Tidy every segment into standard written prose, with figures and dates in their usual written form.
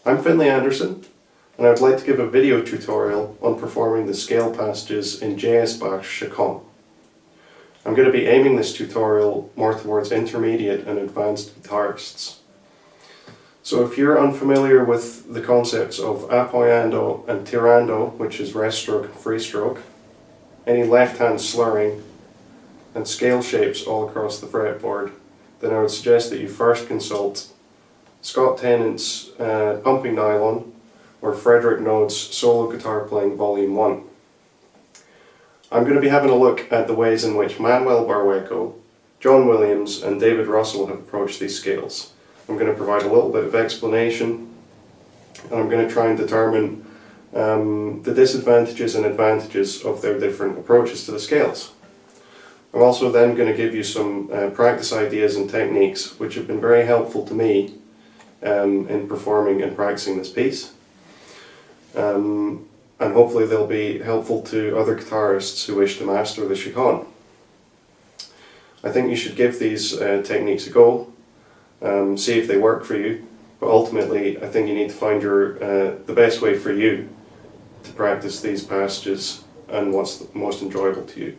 I'm Finlay and I would like to give a video tutorial on performing the scale passages in J.S. Bach's Chaconne. I'm going to be aiming this tutorial more towards intermediate and advanced guitarists. So if you're unfamiliar with the concepts of appuyando and tirando, which is rest stroke and free stroke, any left hand slurring, and scale shapes all across the fretboard, then I would suggest that you first consult Scott Tennant's Pumping Nylon or Frederick Node's Solo Guitar Playing Volume 1. I'm going to be having a look at the ways in which Manuel Barrueco, John Williams and David Russell have approached these scales. I'm going to provide a little bit of explanation, and I'm going to try and determine the disadvantages and advantages of their different approaches to the scales. I'm also then going to give you some practice ideas and techniques which have been very helpful to me in performing and practicing this piece. And hopefully they'll be helpful to other guitarists who wish to master the Chaconne. I think you should give these techniques a go, see if they work for you, but ultimately I think you need to find the best way for you to practice these passages and what's most enjoyable to you.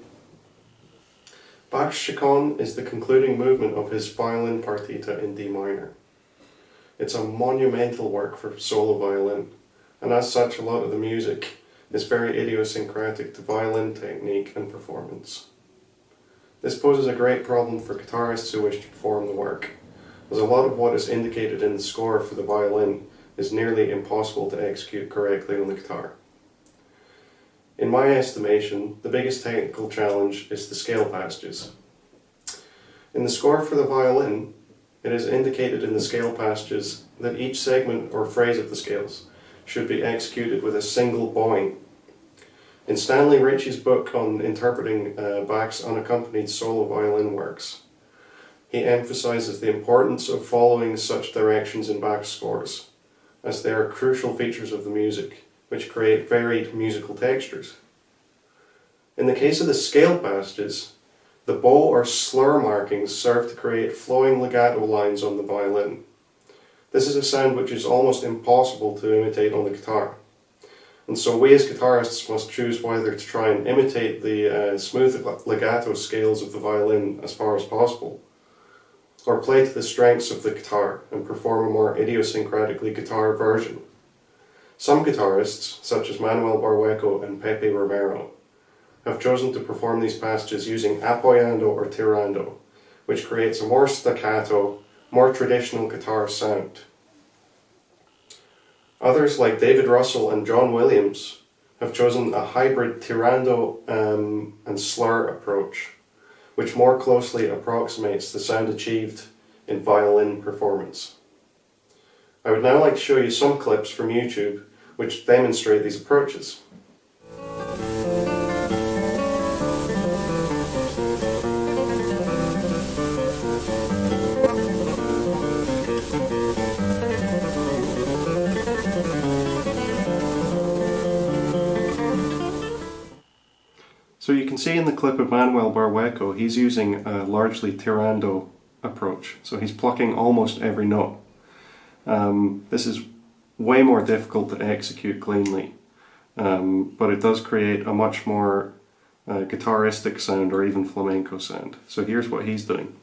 Bach's Chaconne is the concluding movement of his violin partita in D minor. It's a monumental work for solo violin, and as such a lot of the music is very idiosyncratic to violin technique and performance. This poses a great problem for guitarists who wish to perform the work, as a lot of what is indicated in the score for the violin is nearly impossible to execute correctly on the guitar. In my estimation, the biggest technical challenge is the scale passages. In the score for the violin, it is indicated in the scale passages that each segment or phrase of the scales should be executed with a single bowing. In Stanley Ritchie's book on interpreting Bach's unaccompanied solo violin works, he emphasizes the importance of following such directions in Bach's scores, as they are crucial features of the music, which create varied musical textures. In the case of the scale passages, the bow or slur markings serve to create flowing legato lines on the violin. This is a sound which is almost impossible to imitate on the guitar, and so we as guitarists must choose whether to try and imitate the smooth legato scales of the violin as far as possible, or play to the strengths of the guitar and perform a more idiosyncratically guitar version. Some guitarists, such as Manuel Barrueco and Pepe Romero, have chosen to perform these passages using appuyando or tirando, which creates a more staccato, more traditional guitar sound. Others, like David Russell and John Williams, have chosen a hybrid tirando and slur approach, which more closely approximates the sound achieved in violin performance. I would now like to show you some clips from YouTube which demonstrate these approaches. So you can see in the clip of Manuel Barrueco, he's using a largely tirando approach. So he's plucking almost every note. This is way more difficult to execute cleanly, but it does create a much more guitaristic sound or even flamenco sound. So here's what he's doing.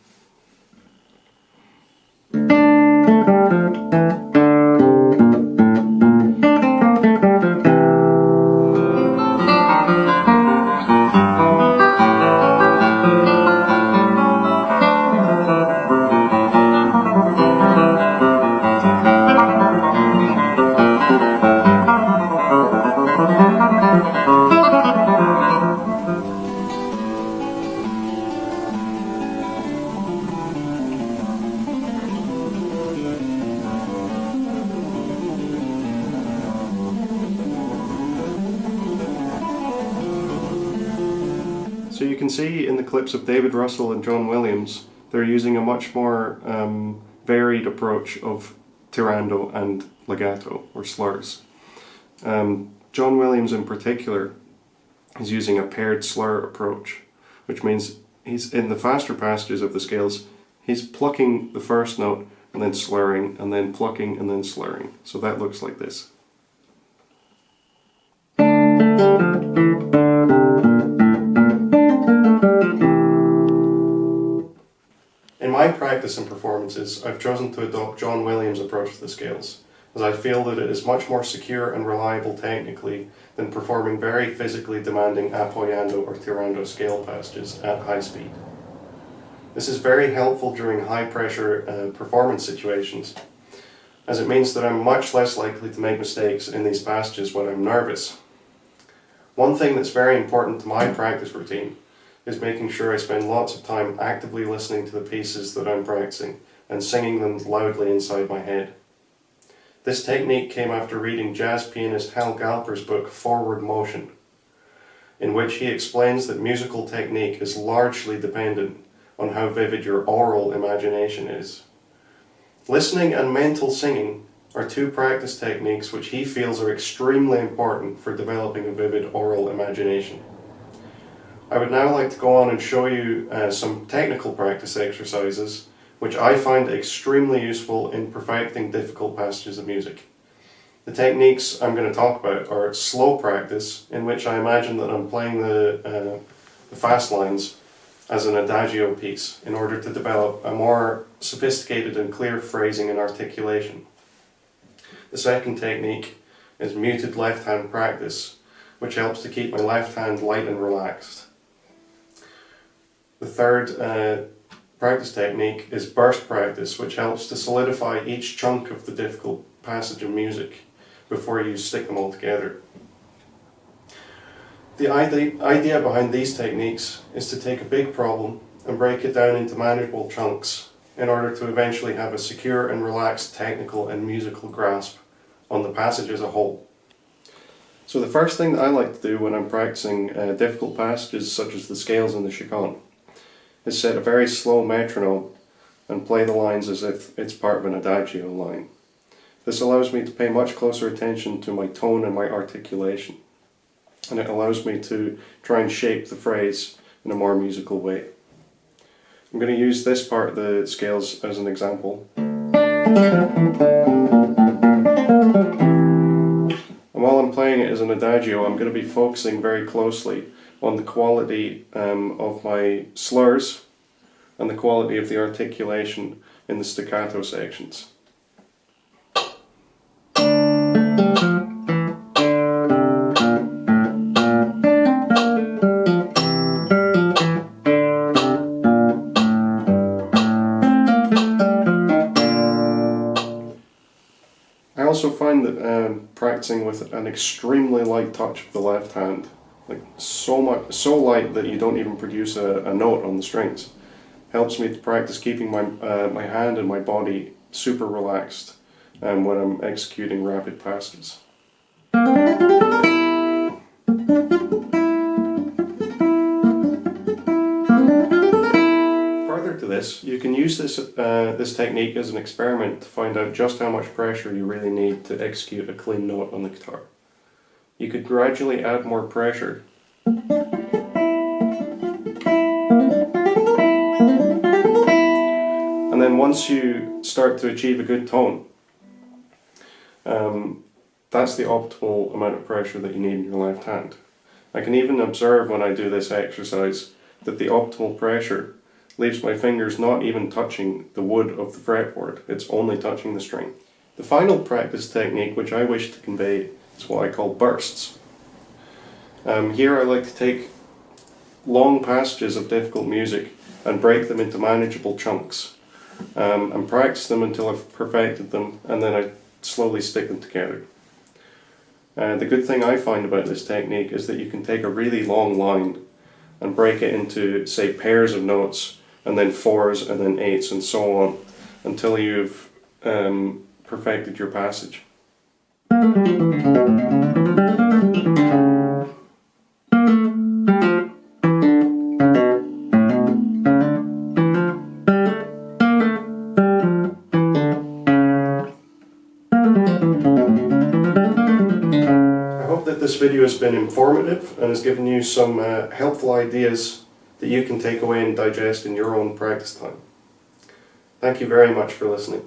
So you can see in the clips of David Russell and John Williams, they're using a much more varied approach of tirando and legato, or slurs. John Williams in particular is using a paired slur approach, which means he's in the faster passages of the scales, he's plucking the first note and then slurring, and then plucking, and then slurring. So that looks like this. In my practice and performances, I've chosen to adopt John Williams' approach to the scales, as I feel that it is much more secure and reliable technically than performing very physically demanding apoyando or tirando scale passages at high speed. This is very helpful during high pressure performance situations, as it means that I'm much less likely to make mistakes in these passages when I'm nervous. One thing that's very important to my practice routine is making sure I spend lots of time actively listening to the pieces that I'm practicing and singing them loudly inside my head. This technique came after reading jazz pianist Hal Galper's book Forward Motion, in which he explains that musical technique is largely dependent on how vivid your oral imagination is. Listening and mental singing are two practice techniques which he feels are extremely important for developing a vivid oral imagination. I would now like to go on and show you some technical practice exercises which I find extremely useful in perfecting difficult passages of music. The techniques I'm going to talk about are slow practice, in which I imagine that I'm playing the fast lines as an adagio piece in order to develop a more sophisticated and clear phrasing and articulation. The second technique is muted left hand practice, which helps to keep my left hand light and relaxed. The third practice technique is burst practice, which helps to solidify each chunk of the difficult passage of music before you stick them all together. The idea behind these techniques is to take a big problem and break it down into manageable chunks in order to eventually have a secure and relaxed technical and musical grasp on the passage as a whole. So the first thing that I like to do when I'm practicing difficult passages such as the scales and the chaconne is set a very slow metronome and play the lines as if it's part of an adagio line. This allows me to pay much closer attention to my tone and my articulation, and it allows me to try and shape the phrase in a more musical way. I'm going to use this part of the scales as an example. And while I'm playing it as an adagio, I'm going to be focusing very closely on the quality of my slurs and the quality of the articulation in the staccato sections. I also find that practicing with an extremely light touch of the left hand, like so light that you don't even produce a note on the strings, helps me to practice keeping my hand and my body super relaxed when I'm executing rapid passages. Further to this, you can use this technique as an experiment to find out just how much pressure you really need to execute a clean note on the guitar. You could gradually add more pressure and then once you start to achieve a good tone, that's the optimal amount of pressure that you need in your left hand. I can even observe when I do this exercise that the optimal pressure leaves my fingers not even touching the wood of the fretboard, it's only touching the string. The final practice technique which I wish to convey is what I call bursts. Here I like to take long passages of difficult music and break them into manageable chunks and practice them until I've perfected them, and then I slowly stick them together. The good thing I find about this technique is that you can take a really long line and break it into, say, pairs of notes, and then fours and then eights and so on, until you've perfected your passage. This video has been informative and has given you some helpful ideas that you can take away and digest in your own practice time. Thank you very much for listening.